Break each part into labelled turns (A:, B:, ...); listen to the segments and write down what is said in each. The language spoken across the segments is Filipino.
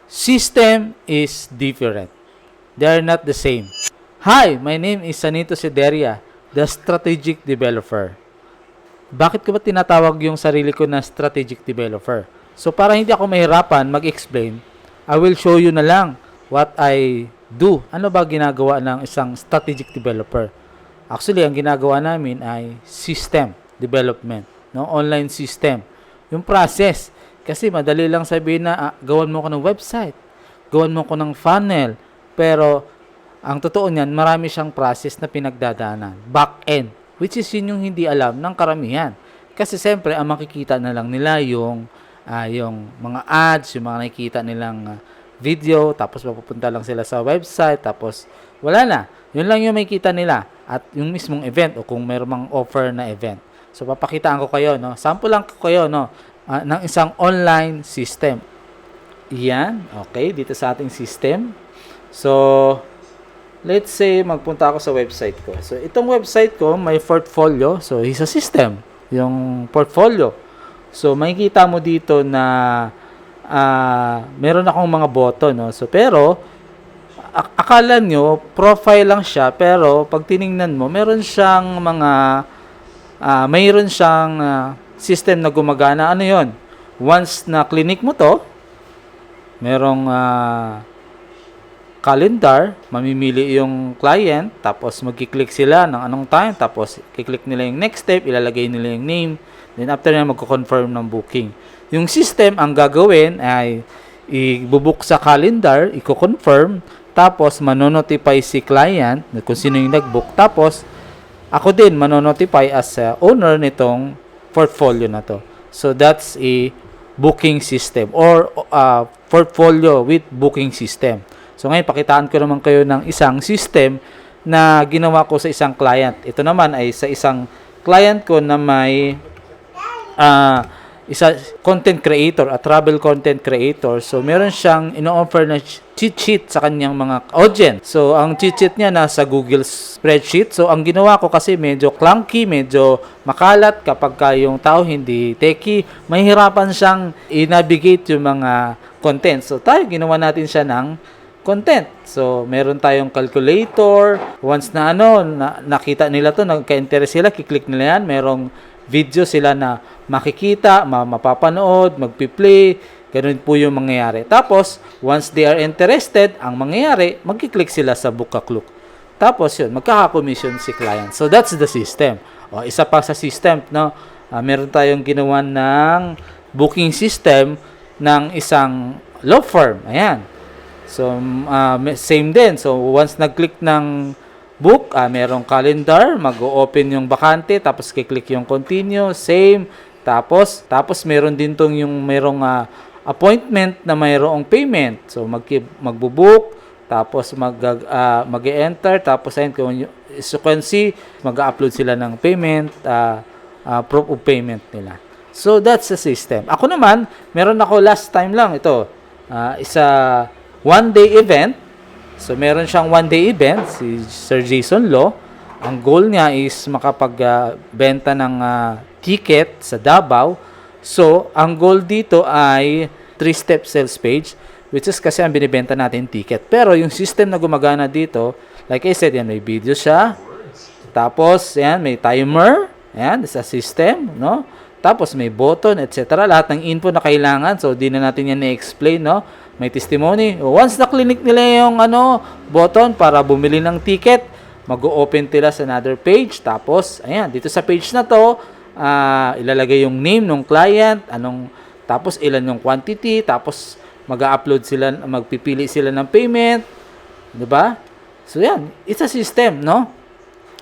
A: System is different. They are not the same. Hi, my name is Sanito Sederia, the strategic developer. Bakit ko ba tinatawag yung sarili ko na strategic developer? So para hindi ako mahirapan mag-explain, I will show you na lang what I do. Ano ba ginagawa ng isang strategic developer? Actually, ang ginagawa namin ay system development, no? Online system. Yung process. Kasi madali lang sabihin na gawan mo ko ng website, gawan mo ko ng funnel, pero ang totoo niyan, marami siyang process na pinagdadaanan. Back-end, which is yun yung hindi alam ng karamihan. Kasi siyempre, ang makikita na lang nila yung mga ads, yung mga nakikita nilang video, tapos mapupunta lang sila sa website, tapos wala na. Yun lang yung makikita nila at yung mismong event o kung mayroong offer na event. So, papakitaan ko kayo, no? Sample lang ko kayo, no? Ng isang online system. Yan, okay, dito sa ating system. So, let's say, magpunta ako sa website ko. So, itong website ko, may portfolio. So, is a system, yung portfolio. So, makikita mo dito na meron akong mga button, no? So, pero, akala nyo, profile lang siya, pero pag tiningnan mo, meron siyang mayroon siyang system na gumagana. Ano yon? Once na clinic mo to, merong calendar, mamimili yung client, tapos magkiklik sila ng anong time, tapos kiklik nila yung next step, ilalagay nila yung name, then after na magko-confirm ng booking. Yung system, ang gagawin ay ibubuk sa calendar, i-confirm, tapos manonotify si client kung sino yung nag-book, tapos ako din manonotify as owner nitong portfolio na to. So that's a booking system or portfolio with booking system. So ngayon pakitaan ko naman kayo ng isang system na ginawa ko sa isang client. Ito naman ay sa isang client ko na may isa content creator, a travel content creator. So meron siyang ino-offer na cheat sheet sa kanyang mga audience. So ang cheat sheet niya nasa Google spreadsheet. So ang ginawa ko kasi medyo clunky, medyo makalat kapag yung tao hindi techie, mahirapan siyang i-navigate yung mga content. So tayo ginawa natin siya ng content. So meron tayong calculator. Once na nakita nila to, nagka-interest sila, kiklik nila yan. Merong video sila na makikita, mapapanood, magpi-play, ganun po yung mangyayari. Tapos, once they are interested, ang mangyayari, magkiklik sila sa book a click. Tapos yun, magkaka-commission si client. So, that's the system. O, isa pa sa system, no? Meron tayong ginawa ng booking system ng isang law firm. Ayan. So, same din. So, once nag-click ng book, merong calendar, mag-o-open yung bakante, tapos kiklik yung continue, same. Tapos meron din tong yung merong appointment na mayroong payment. So magbo-book, tapos mag-enter, tapos ayun kung so can see, mag-upload sila ng payment, proof of payment nila. So that's the system. Ako naman, meron ako last time lang ito. Isa one-day event. So meron siyang one-day event si Sir Jason Law. Ang goal niya is makapagbenta ng ticket sa Davao. So, ang goal dito ay 3-step sales page, which is kasi ang binibenta natin ticket. Pero yung system na gumagana dito, like I said, yan, may video siya. Tapos, yan, may timer. Yan, sa system, no? Tapos, may button, etc. Lahat ng info na kailangan. So, di na natin yan na-explain, no? May testimony. Once na-click nila yung button para bumili ng ticket, mag-o-open nila sa another page. Tapos, ayan, dito sa page na to, ilalagay yung name ng client, tapos ilan yung quantity, tapos mag-upload sila, magpipili sila ng payment, 'di ba? So yan, it's a system, no?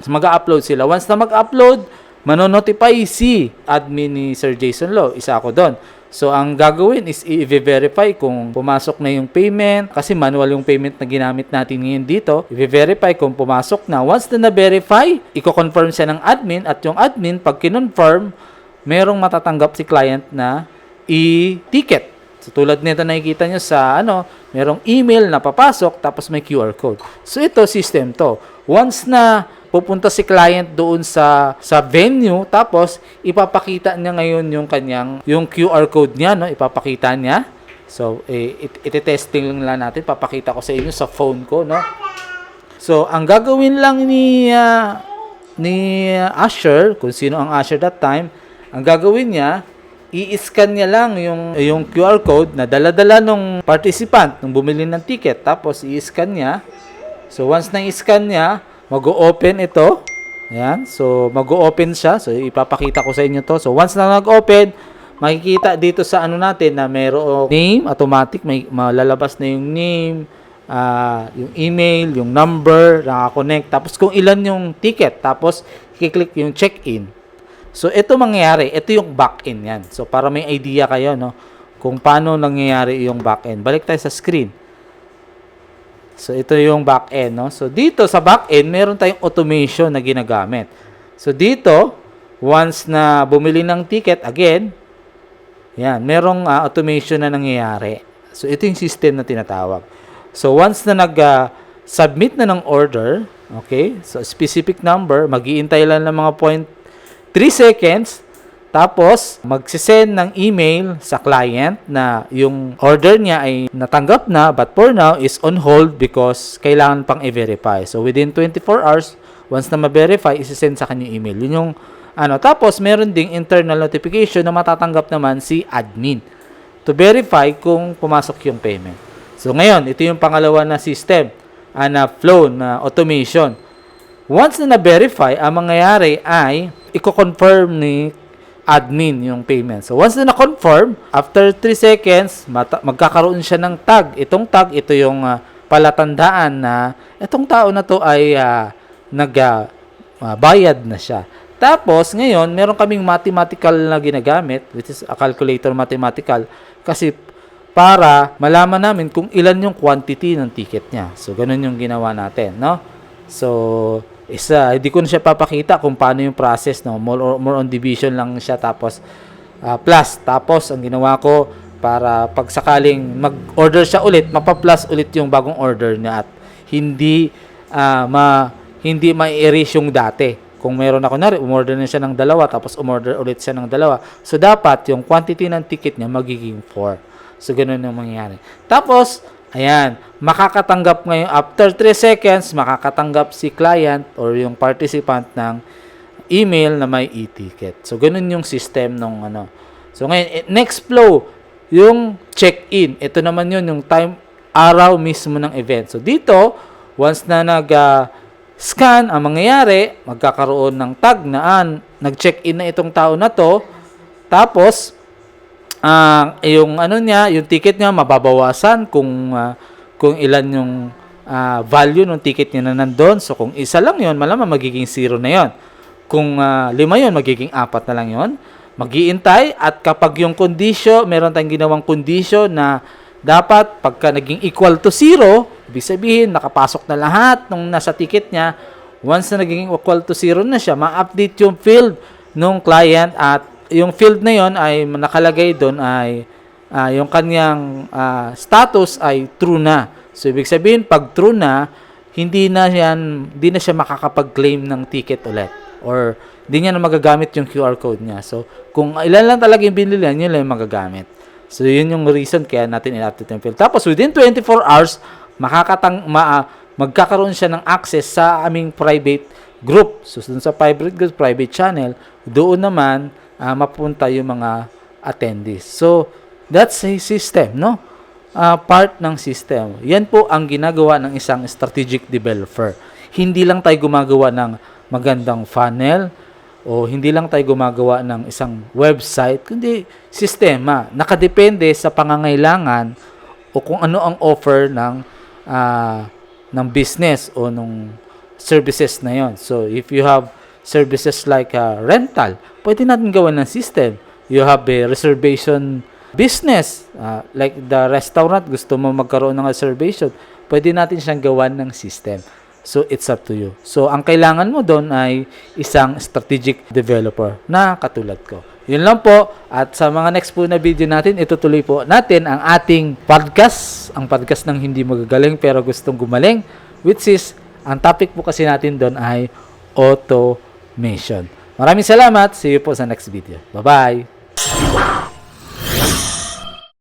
A: So mag-upload sila. Once na mag-upload, mano-notify si admin ni Sir Jason Law, isa ako doon. So ang gagawin is i-verify kung pumasok na yung payment, kasi manual yung payment na ginamit natin ngayon dito. I-verify kung pumasok na. Once na na-verify, i-confirm siya ng admin, at yung admin pag kinonfirm, merong matatanggap si client na e-ticket. So tulad nito nakikita nyo sa merong email na papasok, tapos may QR code. So ito system to. Once na pupunta si client doon sa venue, tapos ipapakita niya ngayon yung QR code niya, no? Ipapakita niya. So, iti-testing lang natin. Papakita ko sa inyo sa phone ko, no? So, ang gagawin lang ni Asher, kung sino ang Asher that time, ang gagawin niya, i-scan niya lang yung QR code na dala-dala nung participant nung bumili ng ticket. Tapos, i-scan niya. So, once na i-scan niya, mag-o-open ito. Ayan. So, mag-o-open siya. So, ipapakita ko sa inyo to. So, once na nag-open, makikita dito sa ano natin na mayroong name, automatic, may malalabas na yung name, yung email, yung number, nakakonect. Tapos kung ilan yung ticket, tapos i-click yung check-in. So ito mangyayari, ito yung back-end yan. So para may idea kayo, no, kung paano nangyayari yung back-end. Balik tayo sa screen. So ito yung back-end, no. So dito sa back-end, meron tayong automation na ginagamit. So dito, once na bumili ng ticket, again, yan, merong automation na nangyayari. So, ito yung system na tinatawag. So, once na nag-submit na ng order, okay, so specific number, mag-iintay lang ng mga 0.3 seconds, tapos magsisend ng email sa client na yung order niya ay natanggap na, but for now is on hold because kailangan pang i-verify. So, within 24 hours, once na ma-verify, isi-send sa kanya email. Yun yung tapos meron ding internal notification na matatanggap naman si admin to verify kung pumasok yung payment. So ngayon, ito yung pangalawa na system, na flow na automation. Once na na-verify, ang mangyayari ay i-confirm ni admin yung payment. So once na na-confirm, after 3 seconds, magkakaroon siya ng tag. Itong tag, ito yung palatandaan na itong tao na to ay bayad na siya. Tapos, ngayon, meron kaming mathematical na ginagamit, which is a calculator mathematical, kasi para malaman namin kung ilan yung quantity ng ticket niya. So, ganun yung ginawa natin, no? So, hindi ko na siya papakita kung paano yung process, no? More on division lang siya, tapos plus. Tapos, ang ginawa ko, para pag sakaling mag-order siya ulit, mapa-plus ulit yung bagong order niya at hindi ma-erase yung dati. Kung meron ako umorder na siya ng dalawa, tapos umorder ulit siya ng dalawa. So, dapat yung quantity ng ticket niya magiging 4. So, ganun yung mangyayari. Tapos, ayan, makakatanggap ngayon, after 3 seconds, makakatanggap si client or yung participant ng email na may e-ticket. So, ganun yung system ng So, ngayon, next flow, yung check-in. Ito naman yun, yung araw mismo ng event. So, dito, once na scan, ang mangyayari, magkakaroon ng tag na nag-check-in na itong tao na to. Tapos, yung yung ticket niya mababawasan kung ilan yung value ng ticket niya na nandoon. So, kung isa lang yon, malamang magiging 0 na yon. Kung 5 yon, magiging 4 na lang yon. Mag-iintay at kapag yung condition, meron tayong ginawang condition na dapat pagka naging equal to 0, ibig sabihin, nakapasok na lahat nung nasa ticket niya. Once na naging equal to 0 na siya, ma-update yung field nung client at yung field na yon ay nakalagay doon ay yung kanyang status ay true na. So, ibig sabihin, pag true na, hindi na siya makakapag-claim ng ticket ulit. Or, hindi niya na magagamit yung QR code niya. So, kung ilan lang talaga yung binili niya, yun lang yung magagamit. So, yun yung reason kaya natin in-update yung field. Tapos, within 24 hours, magkakaroon siya ng access sa aming private group. So, dun sa private channel, doon naman, mapunta yung mga attendees. So, that's a system, no? Part ng system. Yan po ang ginagawa ng isang strategic developer. Hindi lang tayo gumagawa ng magandang funnel, o hindi lang tayo gumagawa ng isang website, kundi sistema. Nakadepende sa pangangailangan o kung ano ang offer ng business o ng services na yon. So, if you have services like rental, pwede natin gawan ng system. You have a reservation business, like the restaurant, gusto mo magkaroon ng reservation, pwede natin siyang gawan ng system. So, it's up to you. So, ang kailangan mo doon ay isang strategic developer na katulad ko. Yun lang po. At sa mga next po na video natin, itutuloy po natin ang ating podcast. Ang podcast ng hindi magagaling pero gustong gumaling. Which is, ang topic po kasi natin doon ay automation. Maraming salamat. See you po sa next video. Bye-bye.